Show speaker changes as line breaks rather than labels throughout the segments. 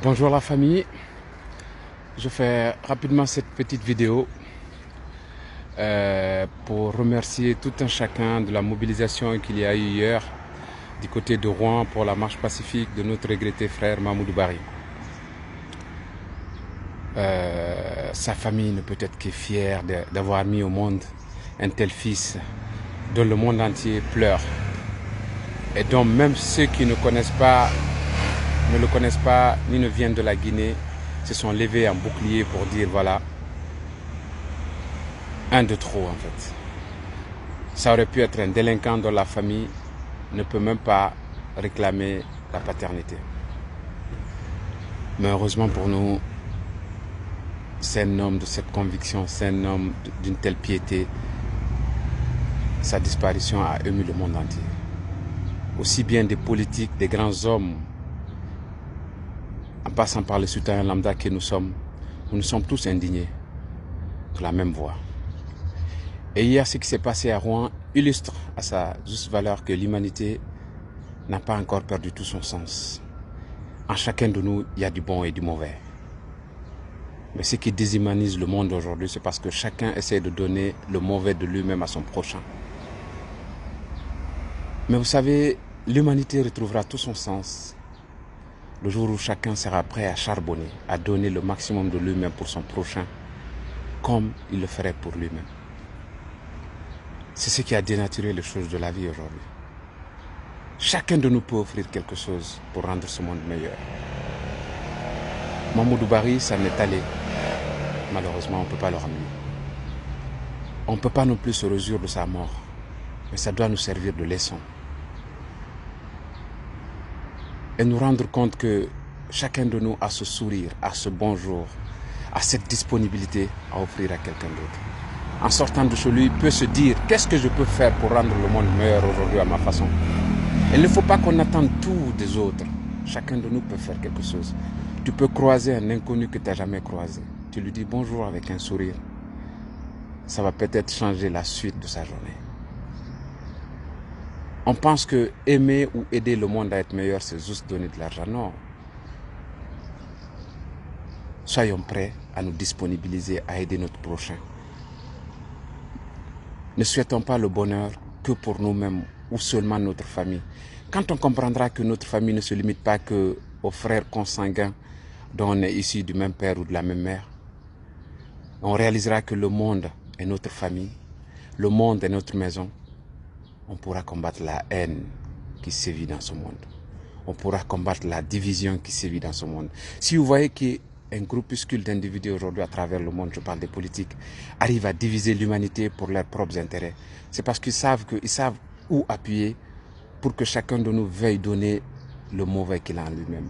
Bonjour la famille, je fais rapidement cette petite vidéo pour remercier tout un chacun de la mobilisation qu'il y a eu hier du côté de Rouen pour la marche pacifique de notre regretté frère Mamoudou Bari. Sa famille ne peut être que fière d'avoir mis au monde un tel fils dont le monde entier pleure et dont même ceux qui ne le connaissent pas ni ne viennent de la Guinée se sont levés en bouclier pour dire voilà, un de trop en fait. Ça aurait pu être un délinquant dont la famille ne peut même pas réclamer la paternité. Mais heureusement pour nous, c'est un homme de cette conviction, c'est un homme d'une telle piété. Sa disparition a ému le monde entier. Aussi bien des politiques, des grands hommes, en passant par les citoyens lambda que nous sommes tous indignés de la même voix. Et hier, ce qui s'est passé à Rouen illustre à sa juste valeur que l'humanité n'a pas encore perdu tout son sens. En chacun de nous, il y a du bon et du mauvais. Mais ce qui déshumanise le monde aujourd'hui, c'est parce que chacun essaie de donner le mauvais de lui-même à son prochain. Mais vous savez, l'humanité retrouvera tout son sens le jour où chacun sera prêt à charbonner, à donner le maximum de lui-même pour son prochain, comme il le ferait pour lui-même. C'est ce qui a dénaturé les choses de la vie aujourd'hui. Chacun de nous peut offrir quelque chose pour rendre ce monde meilleur. Mamoudou Bari s'en est allé. Malheureusement, on ne peut pas le ramener. On ne peut pas non plus se réjouir de sa mort, mais ça doit nous servir de leçon. Et nous rendre compte que chacun de nous a ce sourire, a ce bonjour, a cette disponibilité à offrir à quelqu'un d'autre. En sortant de chez lui, il peut se dire « Qu'est-ce que je peux faire pour rendre le monde meilleur aujourd'hui à ma façon ?» Il ne faut pas qu'on attende tout des autres. Chacun de nous peut faire quelque chose. Tu peux croiser un inconnu que tu n'as jamais croisé. Tu lui dis bonjour avec un sourire. Ça va peut-être changer la suite de sa journée. On pense que aimer ou aider le monde à être meilleur, c'est juste donner de l'argent. Non. Soyons prêts à nous disponibiliser, à aider notre prochain. Ne souhaitons pas le bonheur que pour nous-mêmes ou seulement notre famille. Quand on comprendra que notre famille ne se limite pas qu'aux frères consanguins dont on est issu du même père ou de la même mère, on réalisera que le monde est notre famille, le monde est notre maison. On pourra combattre la haine qui sévit dans ce monde. On pourra combattre la division qui sévit dans ce monde. Si vous voyez qu'un groupuscule d'individus aujourd'hui à travers le monde, je parle des politiques, arrive à diviser l'humanité pour leurs propres intérêts, c'est parce qu'ils savent où appuyer pour que chacun de nous veuille donner le mauvais qu'il a en lui-même.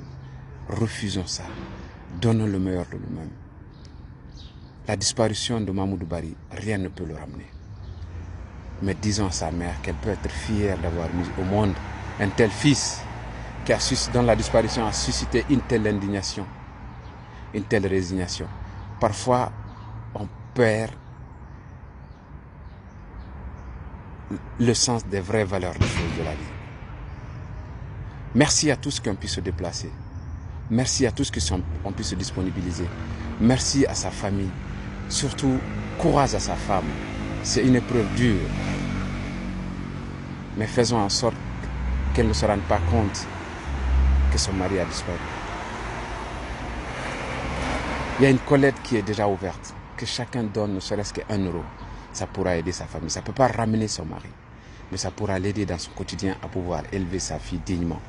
Refusons ça. Donnons le meilleur de nous-mêmes. La disparition de Mamoudou Bari, rien ne peut le ramener. Mais disons à sa mère qu'elle peut être fière d'avoir mis au monde un tel fils dont la disparition a suscité une telle indignation, une telle résignation. Parfois, on perd le sens des vraies valeurs des choses de la vie. Merci à tous qui ont pu se déplacer. Merci à tous qui ont pu se disponibiliser. Merci à sa famille. Surtout, courage à sa femme. C'est une épreuve dure. Mais faisons en sorte qu'elle ne se rende pas compte que son mari a disparu. Il y a une collecte qui est déjà ouverte. Que chacun donne ne serait-ce qu'1 euro. Ça pourra aider sa famille. Ça ne peut pas ramener son mari. Mais ça pourra l'aider dans son quotidien à pouvoir élever sa fille dignement.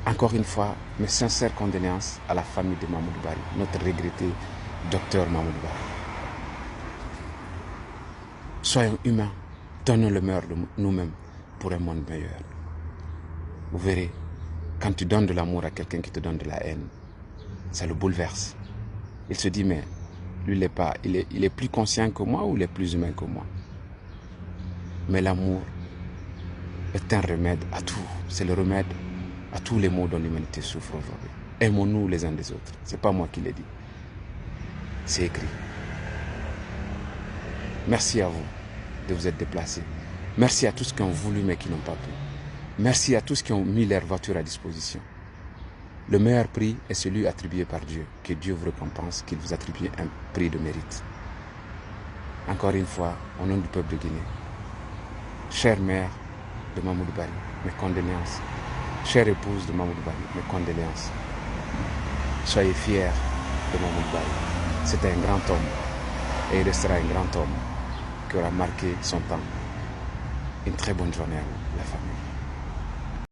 Encore une fois, mes sincères condoléances à la famille de Mamoudou Bari, notre regretté docteur Mamoudou Bari. Soyons humains, donnons le meilleur de nous-mêmes pour un monde meilleur. Vous verrez, quand tu donnes de l'amour à quelqu'un qui te donne de la haine, ça le bouleverse. Il se dit, mais lui, il est plus conscient que moi ou il est plus humain que moi. Mais l'amour est un remède à tout. C'est le remède à tous les maux dont l'humanité souffre aujourd'hui. Aimons-nous les uns des autres. Ce n'est pas moi qui l'ai dit. C'est écrit. Merci à vous de vous être déplacés. Merci à tous qui ont voulu mais qui n'ont pas pu. Merci à tous qui ont mis leur voiture à disposition. Le meilleur prix est celui attribué par Dieu. Que Dieu vous récompense, qu'il vous attribue un prix de mérite. Encore une fois, au nom du peuple de Guinée, chère mère de Mamoudou Bari, mes condoléances. Chère épouse de Mamoudou Bari, mes condoléances. Soyez fiers de Mamoudou Bari. C'est un grand homme et il restera un grand homme qui aura marqué son temps. Une très bonne journée à vous, la famille.